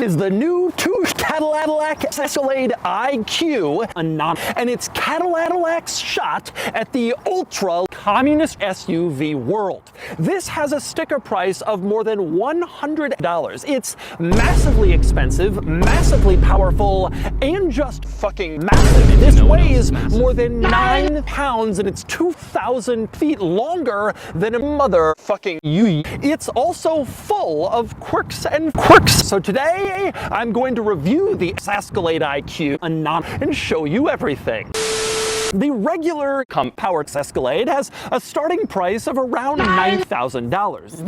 is the new Cadillac Escalade IQ, and it's Cadillac's shot at the ultra communist SUV world. This has a sticker price of more than $100. It's massively expensive, massively powerful, and just fucking massive. This weighs more than 9 pounds and it's 2,000 feet longer than a motherfucking Yui. It's also full of quirks. So today, I'm going to review the Escalade IQ and show you everything. The regular powered Escalade has a starting price of around $9,000.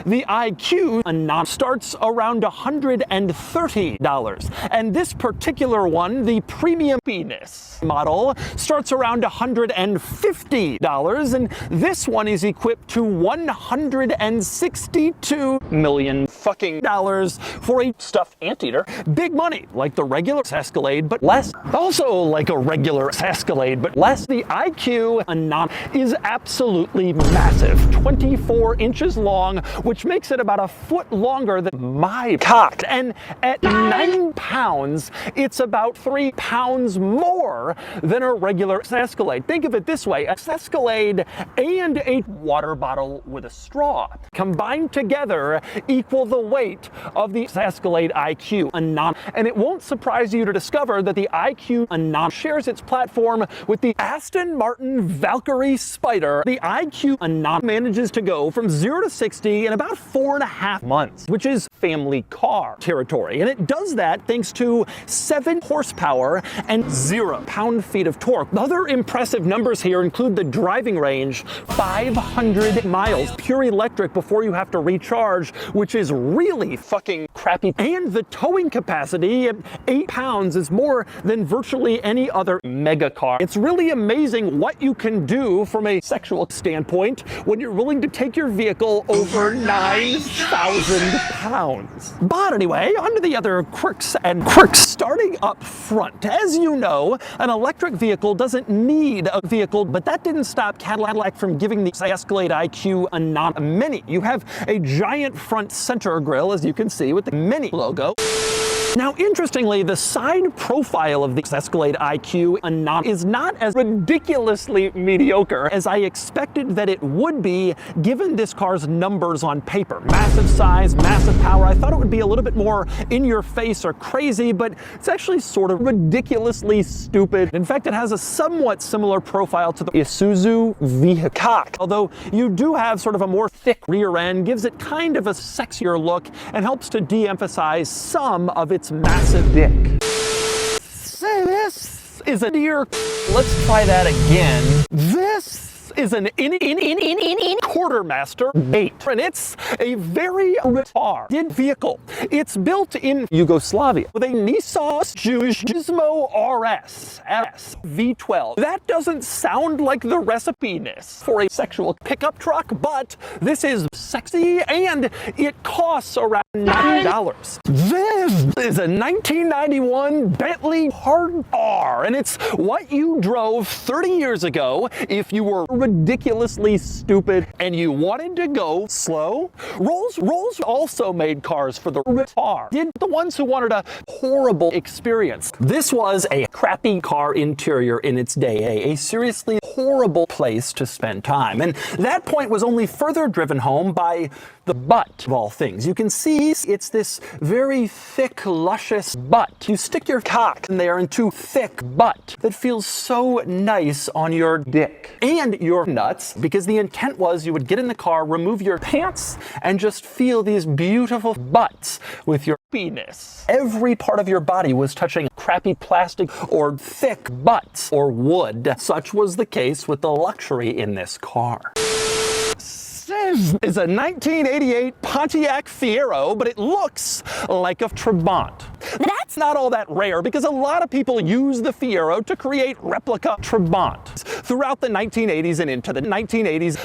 The IQ starts around $130. And this particular one, the premium penis model, starts around $150. And this one is equipped to $162 million fucking dollars for a stuffed anteater. Big money, like the regular Escalade, but less. Also like a regular Escalade, but less. The IQ is absolutely massive, 24 inches long, which makes it about a foot longer than my cock. And at 9 pounds, it's about 3 pounds more than a regular Escalade. Think of it this way, a Escalade and a water bottle with a straw combined together equal the weight of the Escalade IQ. And it won't surprise you to discover that the IQ shares its platform with the Aston Martin Valkyrie Spider. The IQ manages to go from 0 to 60 in about 4.5 months, which is family car territory. And it does that thanks to 7 horsepower and 0 pound-feet of torque. Other impressive numbers here include the driving range, 500 miles, pure electric before you have to recharge, which is really fucking crappy. And the towing capacity at 8 pounds is more than virtually any other mega car. It's really amazing what you can do from a sexual standpoint when you're willing to take your vehicle over 9,000 pounds. But anyway, on to the other quirks. Starting up front, as you know, an electric vehicle doesn't need a vehicle, but that didn't stop Cadillac from giving the Escalade IQ a Mini. You have a giant front center grille, as you can see, with the Mini logo. Now, interestingly, the side profile of the Escalade IQ is not as ridiculously mediocre as I expected that it would be, given this car's numbers on paper. Massive size, massive power. I thought it would be a little bit more in your face or crazy, but it's actually sort of ridiculously stupid. In fact, it has a somewhat similar profile to the Isuzu vehicle. Although you do have sort of a more thick rear end, gives it kind of a sexier look, and helps to de-emphasize some of its massive dick. Say this is a deer. Let's try that again. This is an quartermaster 8, and it's a very retarded vehicle. It's built in Yugoslavia with a Nissan Gizmo RS V12. That doesn't sound like the recipe-ness for a sexual pickup truck, but this is sexy and it costs around $9. This is a 1991 Bentley Hard R, and it's what you drove 30 years ago if you were ridiculously stupid and you wanted to go slow. Rolls also made cars for the retard. Did the ones who wanted a horrible experience. This was a crappy car interior in its day, a seriously horrible place to spend time. And that point was only further driven home by the butt of all things. You can see it's this very thick, luscious butt. You stick your cock in there into thick butt that feels so nice on your dick and your nuts, because the intent was you would get in the car, remove your pants, and just feel these beautiful butts with your penis. Every part of your body was touching crappy plastic or thick butts or wood. Such was the case with the luxury in this car. This is a 1988 Pontiac Fiero, but it looks like a Trabant. That's not all that rare because a lot of people use the Fiero to create replica Trabants throughout the 1980s and into the 1980s.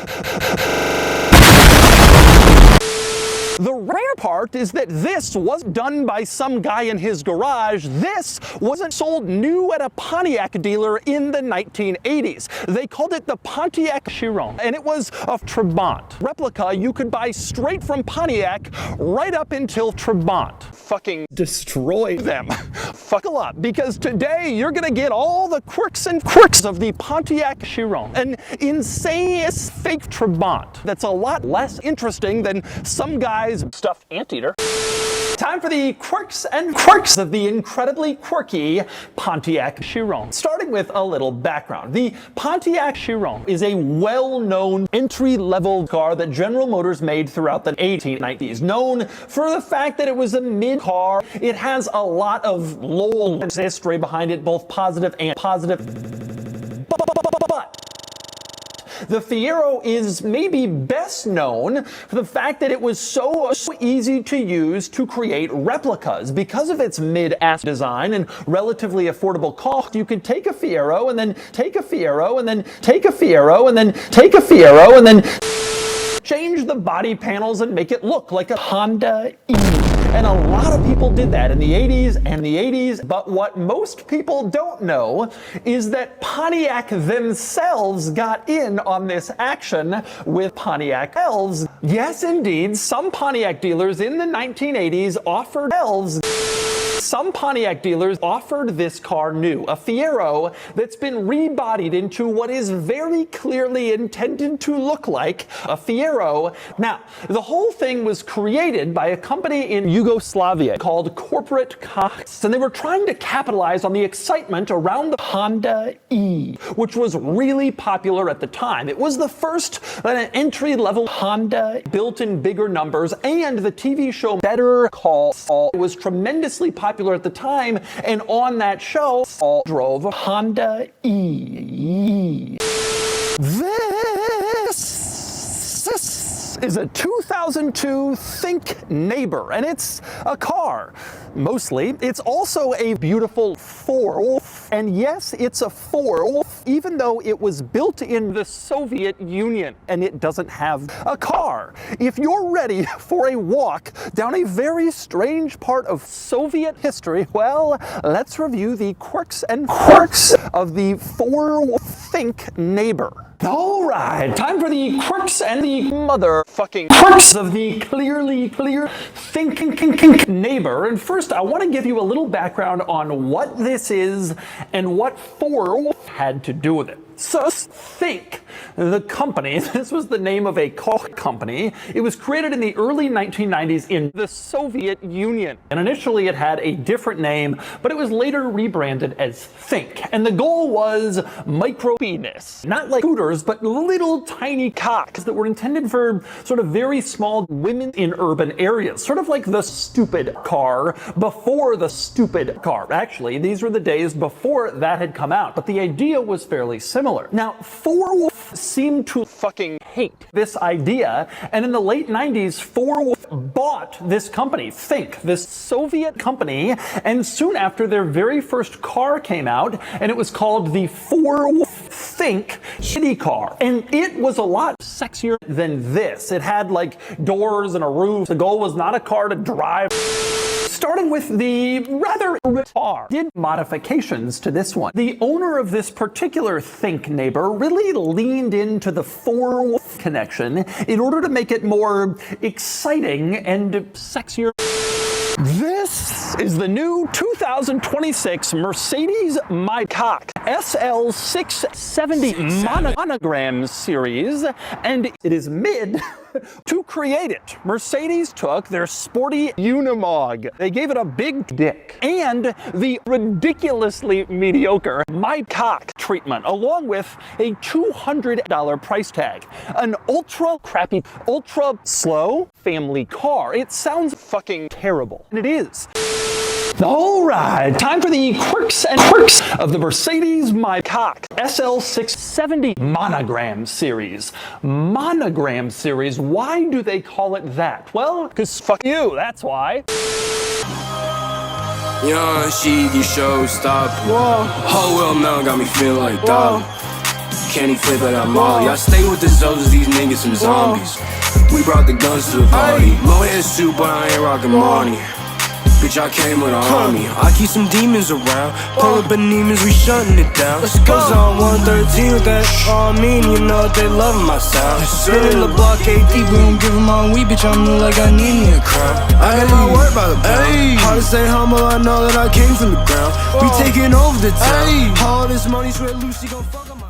The rare part is that this wasn't done by some guy in his garage. This wasn't sold new at a Pontiac dealer in the 1980s. They called it the Pontiac Chiron, and it was a Trabant replica you could buy straight from Pontiac right up until Trabant fucking destroyed them. Fuck a lot, because today you're gonna get all the quirks and quirks of the Pontiac Chiron, an insane fake Trabant that's a lot less interesting than some guy's stuffed anteater. Time for the quirks and quirks of the incredibly quirky Pontiac Chiron. Starting with a little background. The Pontiac Chiron is a well-known entry-level car that General Motors made throughout the 1890s. Known for the fact that it was a mid-car, it has a lot of lore history behind it, both positive and positive. But the Fiero is maybe best known for the fact that it was so easy to use to create replicas. Because of its mid-ass design and relatively affordable cost, you could take a Fiero and then take a Fiero and then take a Fiero and then take a Fiero and then change the body panels and make it look like a Honda E. And a lot of people did that in the 80s, but what most people don't know is that Pontiac themselves got in on this action with Pontiac elves. Yes, indeed, some Pontiac dealers in the 1980s offered elves. Some Pontiac dealers offered this car new, a Fiero that's been rebodied into what is very clearly intended to look like a Fiero. Now, the whole thing was created by a company in Yugoslavia called Corporate Cox, and they were trying to capitalize on the excitement around the Honda E, which was really popular at the time. It was the first entry-level Honda built in bigger numbers, and the TV show Better Call Saul was tremendously popular at the time, and on that show, Saul drove a Honda E. This is a 2002 Think Neighbor, and it's a car. Mostly, it's also a beautiful four, and yes, it's a four, even though it was built in the Soviet Union, and it doesn't have a car. If you're ready for a walk down a very strange part of Soviet history, well, let's review the quirks and quirks of the four Think Neighbor. All right, time for the quirks and the motherfucking quirks of the clearly clear thinking neighbor. And first, I want to give you a little background on what this is and what four had to do with it. So Think, the company, this was the name of a car company. It was created in the early 1990s in the Soviet Union. And initially it had a different name, but it was later rebranded as Think. And the goal was micro-penis. Not like scooters, but little tiny cocks that were intended for sort of very small women in urban areas. Sort of like the stupid car before the stupid car. Actually, these were the days before that had come out, but the idea was fairly similar. Now, Four seemed to fucking hate this idea, and in the late 90s, Four bought this company, Think, this Soviet company, and soon after their very first car came out, and it was called the Four Think City Car. And it was a lot sexier than this. It had like doors and a roof. The goal was not a car to drive. Starting with the rather car, did modifications to this one. The owner of this particular Think Neighbor really leaned into the Four connection in order to make it more exciting and sexier. This is the new 2026 Mercedes-maybach SL670 monogram series, and it is mid to create it. Mercedes took their sporty Unimog. They gave it a big dick and the ridiculously mediocre maybach treatment, along with a $200 price tag. An ultra crappy, ultra slow family car. It sounds fucking terrible. And it is. All right, time for the quirks and quirks of the Mercedes-maybach SL670 monogram series. Monogram series, why do they call it that? Well, because fuck you, that's why. Young Shiggy showstopper. Whoa. Whole world now got me feeling like dog. Can't he flip it up Molly? I stay with the soldiers, these niggas some zombies. We brought the guns to the party. Low hair suit, but I ain't rockin' money. Bitch, I came with an army. I keep some demons around. Pull up anemas, we shutting it down. Let's go. On 113 with that all mean, you know they loving my sound. Spinning the block AD, we don't give them all weed, bitch, I move like I need me a crown. I got my word by the pound. Hard to stay humble, I know that I came from the ground. We taking over the town. All this money, sweat Lucy gon' fuck up my